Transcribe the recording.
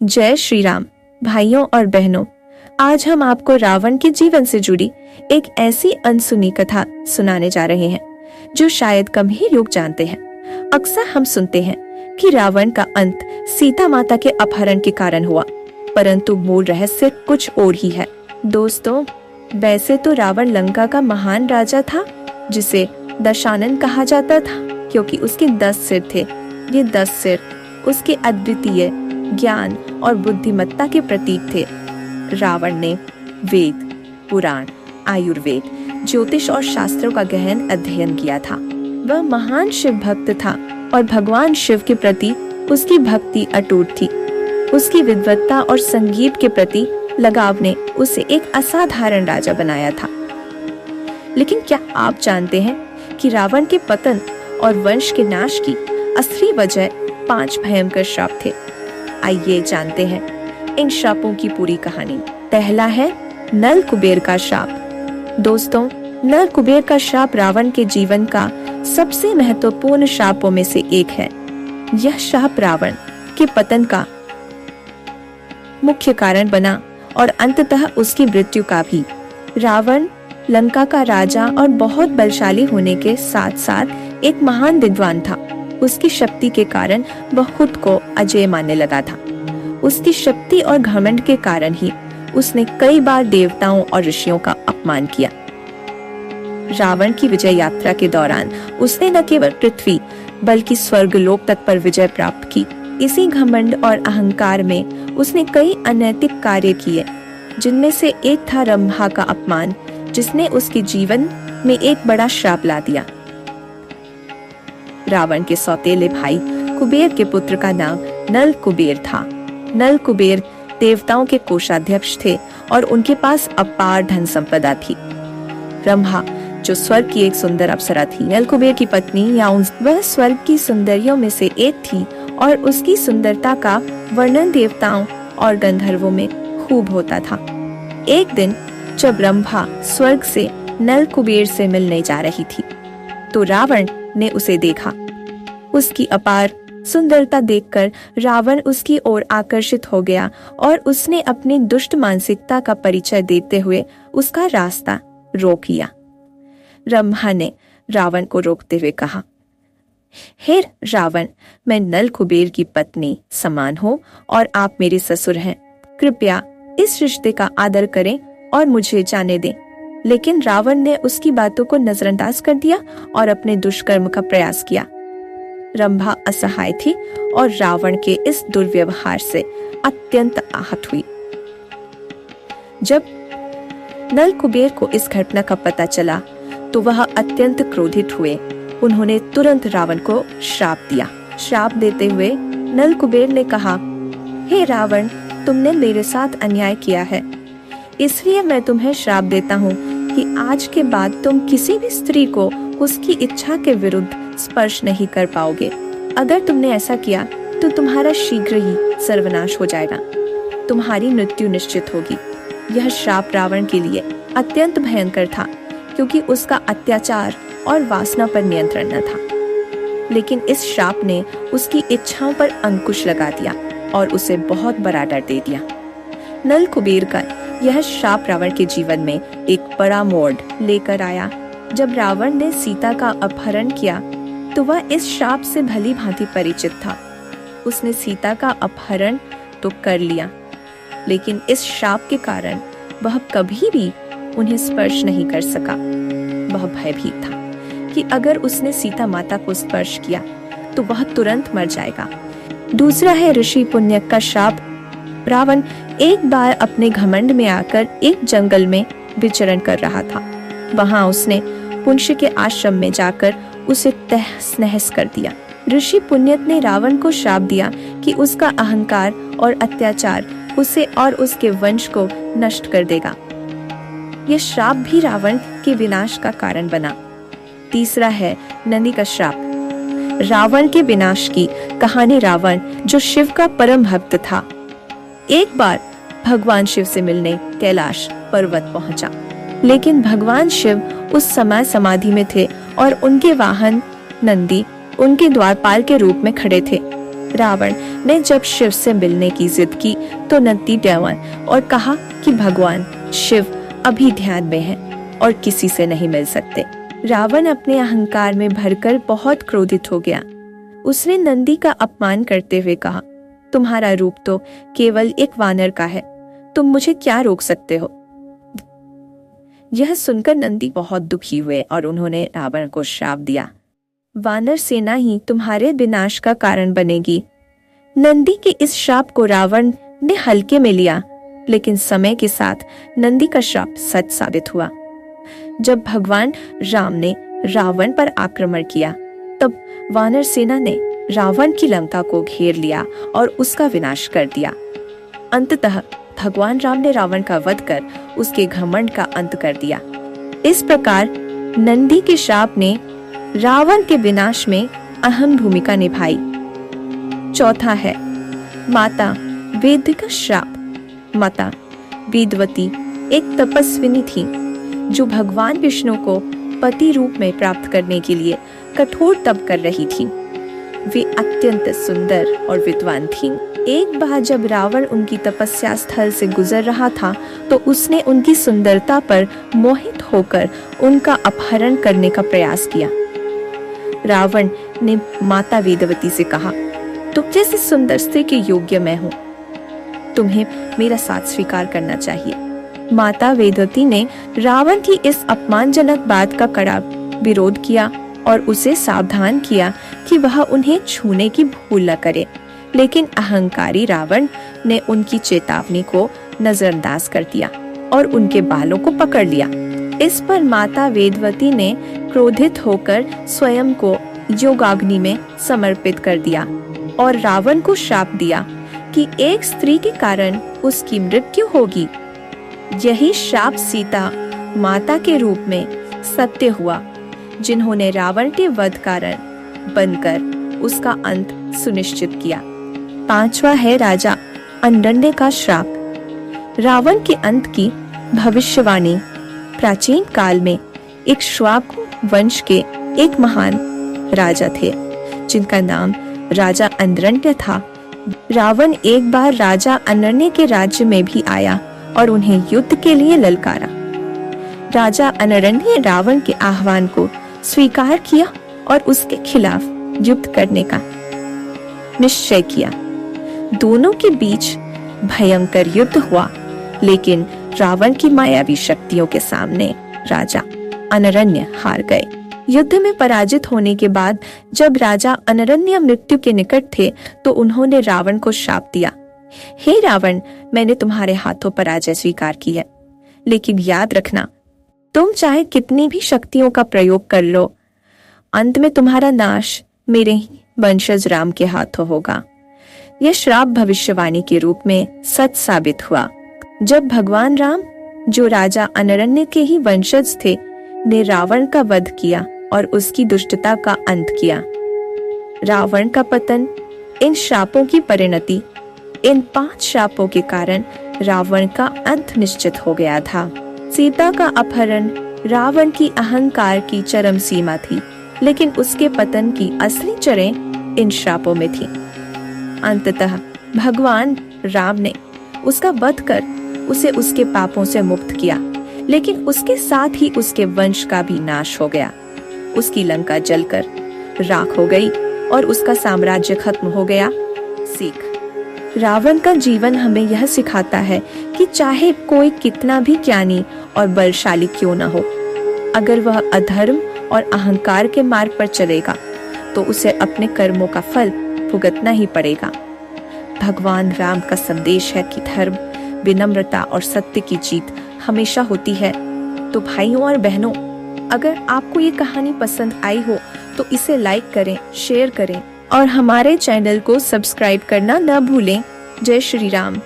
जय श्री राम। भाइयों और बहनों, आज हम आपको रावण के जीवन से जुड़ी एक ऐसी अनसुनी कथा सुनाने जा रहे हैं जो शायद कम ही लोग जानते हैं। अक्सर हम सुनते हैं कि रावण का अंत सीता माता के अपहरण के कारण हुआ, परंतु मूल रहस्य कुछ और ही है। दोस्तों, वैसे तो रावण लंका का महान राजा था जिसे दशानन कहा जाता था, क्योंकि उसके 10 सिर थे। ये 10 सिर उसके अद्वितीय ज्ञान और बुद्धिमत्ता के प्रतीक थे। रावण ने वेद, पुराण, आयुर्वेद, ज्योतिष और शास्त्रों का गहन अध्ययन किया था। वह महान शिव भक्त था और भगवान शिव के प्रति उसकी भक्ति अटूट थी। उसकी विद्वत्ता और संगीत के प्रति लगाव ने उसे एक असाधारण राजा बनाया था। लेकिन क्या आप जानते हैं कि रावण के पतन और वंश के नाश की असली वजह 5 भयंकर श्राप थे। आइए जानते हैं इन श्रापों की पूरी कहानी। पहला है नल कुबेर का श्राप। दोस्तों, नल कुबेर का श्राप रावण के जीवन का सबसे महत्वपूर्ण श्रापों में से एक है। यह श्राप रावण के पतन का मुख्य कारण बना और अंततः उसकी मृत्यु का भी। रावण लंका का राजा और बहुत बलशाली होने के साथ साथ एक महान विद्वान था। उसकी शक्ति के कारण वह खुद को अजेय मानने लगा था। उसकी शक्ति और घमंड के कारण ही उसने कई बार देवताओं और ऋषियों का अपमान किया। रावण की विजय यात्रा के दौरान उसने न केवल पृथ्वी बल्कि स्वर्गलोक तक पर विजय प्राप्त की। इसी घमंड और अहंकार में उसने कई अनैतिक कार्य किए, जिनमें से एक था रंभा का अपमान, जिसने उसके जीवन में एक बड़ा श्राप ला दिया। रावण के सौतेले भाई कुबेर के पुत्र का नाम नल कुबेर था। नल कुबेर देवताओं के कोषाध्यक्ष थे और उनके पास अपार धन संपदा थी। रंभा, जो स्वर्ग की एक सुंदर अप्सरा थी, नल कुबेर की पत्नी या वह स्वर्ग की सुंदरियों में से एक थी और उसकी सुंदरता का वर्णन देवताओं और गंधर्वों में खूब होता था। एक दिन जब रंभा स्वर्ग से नल कुबेर से मिलने जा रही थी, तो रावण ने उसे देखा। उसकी अपार सुंदरता देखकर रावण उसकी ओर आकर्षित हो गया और उसने अपनी दुष्ट मानसिकता का परिचय देते हुए उसका रास्ता रोक लिया। रंभा ने रावण को रोकते हुए कहा, हे रावण, मैं नल कुबेर की पत्नी समान हूँ और आप मेरे ससुर हैं। कृपया इस रिश्ते का आदर करें और मुझे जाने दें। लेकिन रावण ने उसकी बातों को नजरअंदाज कर दिया और अपने दुष्कर्म का प्रयास किया। रंभा असहाय थी और रावण के इस दुर्व्यवहार से अत्यंत आहत हुई। जब नल कुबेर को इस घटना का पता चला तो वह अत्यंत क्रोधित हुए। उन्होंने तुरंत रावण को श्राप दिया। श्राप देते हुए नल कुबेर ने कहा, हे रावण, तुमने मेरे साथ अन्याय किया है, इसलिए मैं तुम्हें श्राप देता हूँ कि आज के बाद तुम किसी भी स्त्री को उसकी इच्छा के विरुद्ध स्पर्श नहीं कर पाओगे। अगर तुमने ऐसा किया तो तुम्हारा शीघ्र ही सर्वनाश हो जाएगा। तुम्हारी मृत्यु निश्चित होगी। यह श्राप रावण के लिए अत्यंत भयंकर था, क्योंकि उसका अत्याचार और वासना पर नियंत्रण न था। लेकिन इस श्राप ने उसकी इच्छाओं पर अंकुश लगा दिया और उसे बहुत बड़ा डर दे दिया। नल कुबेर का यह श्राप रावण के जीवन में एक बड़ा मोड़ लेकर आया। जब रावण ने सीता का अपहरण किया तो वह इस श्राप से भली भांति परिचित था। उसने सीता का अपहरण तो कर लिया, लेकिन इस श्राप के कारण वह कभी भी उन्हें स्पर्श नहीं कर सका। वह भयभीत था कि अगर उसने सीता माता को स्पर्श किया तो वह तुरंत मर जाएगा। दूसरा है ऋषि पुण्यक का श्राप। रावण एक बार अपने घमंड में आकर एक जंगल में विचरण कर रहा था। वहां उसने पुंष्य के आश्रम में जाकर उसे तहस नहस कर दिया। ऋषि पुण्यक ने रावण को श्राप दिया कि उसका अहंकार और अत्याचार उसे और उसके वंश को नष्ट कर देगा। यह श्राप भी रावण के विनाश का कारण बना। तीसरा है नंदी का श्राप। रावण के विनाश की कहानी। रावण, जो शिव का परम भक्त था, एक बार भगवान शिव से मिलने कैलाश पर्वत पहुंचा, लेकिन भगवान शिव उस समय समाधि में थे और उनके वाहन नंदी उनके द्वारपाल के रूप में खड़े थे। रावण ने जब शिव से मिलने की जिद की तो नंदी डैवन और कहा कि भगवान शिव अभी ध्यान में हैं और किसी से नहीं मिल सकते। रावण अपने अहंकार में भरकर बहुत क्रोधित हो गया। उसने नंदी का अपमान करते हुए कहा, तुम्हारा रूप तो केवल एक वानर का है, तुम मुझे क्या रोक सकते हो। यह सुनकर नंदी बहुत दुखी हुए और उन्होंने रावण को श्राप दिया, वानर सेना ही तुम्हारे विनाश का कारण बनेगी। नंदी के इस श्राप को रावण ने हल्के में लिया, लेकिन समय के साथ नंदी का श्राप सच साबित हुआ। जब भगवान राम ने रावण पर आक्रमण किया, तब वानर सेना ने रावण की लंका को घेर लिया और उसका विनाश कर दिया। अंततः भगवान राम ने रावण का वध कर उसके घमंड का अंत कर दिया। इस प्रकार नंदी के श्राप ने रावण के विनाश में अहम भूमिका निभाई। चौथा है माता वेद का श्राप। माता वेदवती एक तपस्विनी थी जो भगवान विष्णु को पति रूप में प्राप्त करने के लिए कठोर तप कर रही थी। वे अत्यंत सुंदर और विद्वान थीं। एक बार जब रावण उनकी तपस्या स्थल से गुजर रहा था तो उसने उनकी सुंदरता पर मोहित होकर उनका अपहरण करने का प्रयास किया। रावण ने माता वेदवती से कहा, तुम जैसी सुंदर स्त्री के योग्य मैं हूँ, तुम्हें मेरा साथ स्वीकार करना चाहिए। माता वेदवती ने रावण की इस अपमानजनक बात का कड़ा विरोध किया और उसे सावधान किया कि वह उन्हें छूने की भूल न करे, लेकिन अहंकारी रावण ने उनकी चेतावनी को नजरअंदाज कर दिया और उनके बालों को पकड़ लिया। इस पर माता वेदवती ने क्रोधित होकर स्वयं को योगाग्नि में समर्पित कर दिया और रावण को श्राप दिया कि एक स्त्री के कारण उसकी मृत्यु होगी। यही श्राप सीता माता के रूप में सत्य हुआ, जिन्होंने रावण के वध कारण बनकर उसका अंत सुनिश्चित किया। पांचवा है राजा अनरण्य का श्राप। रावण के अंत की भविष्यवाणी प्राचीन काल में एक श्वाक वंश के एक महान राजा थे जिनका नाम राजा अनरण्य था। रावण एक बार राजा अनरण्य के राज्य में भी आया और उन्हें युद्ध के लिए ललकारा। राजा अनरण्य रावण के आह्वान को स्वीकार किया और उसके खिलाफ युद्ध करने का निश्चय किया। दोनों के बीच भयंकर युद्ध हुआ, लेकिन रावण की मायावी शक्तियों के सामने राजा अनरण्य हार गए। युद्ध में पराजित होने के बाद जब राजा अनरण्य मृत्यु के निकट थे तो उन्होंने रावण को श्राप दिया, हे रावण, मैंने तुम्हारे हाथों पराजय स्वीकार की है, लेकिन याद रखना, तुम चाहे कितनी भी शक्तियों का प्रयोग कर लो, अंत में तुम्हारा नाश मेरे ही वंशज राम के हाथों होगा। यह श्राप भविष्यवाणी के रूप में सच साबित हुआ। जब भगवान राम, जो राजा अनरण्य के ही वंशज थे, ने रावण का वध किया और उसकी दुष्टता का अंत किया। रावण का पतन, इन श्रापों की परिणति, इन 5 श्रापों के कारण रावण का अंत निश्चित हो गया था। सीता का अपहरण रावण की अहंकार की चरम सीमा थी, लेकिन उसके पतन की असली जड़ें इन श्रापों में थी। अंततः भगवान राम ने उसका वध कर उसे उसके पापों से मुक्त किया, लेकिन उसके साथ ही उसके वंश का भी नाश हो गया। उसकी लंका जलकर राख हो गई और उसका साम्राज्य खत्म हो गया। सीख, रावण का जीवन हमें यह सिखाता है कि चाहे कोई कितना भी ज्ञानी और बलशाली क्यों न हो, अगर वह अधर्म और अहंकार के मार्ग पर चलेगा तो उसे अपने कर्मों का फल भुगतना ही पड़ेगा। भगवान राम का संदेश है कि धर्म, विनम्रता और सत्य की जीत हमेशा होती है। तो भाइयों और बहनों, अगर आपको ये कहानी पसंद आई हो तो इसे लाइक करें, शेयर करें और हमारे चैनल को सब्सक्राइब करना न भूलें। जय श्री राम।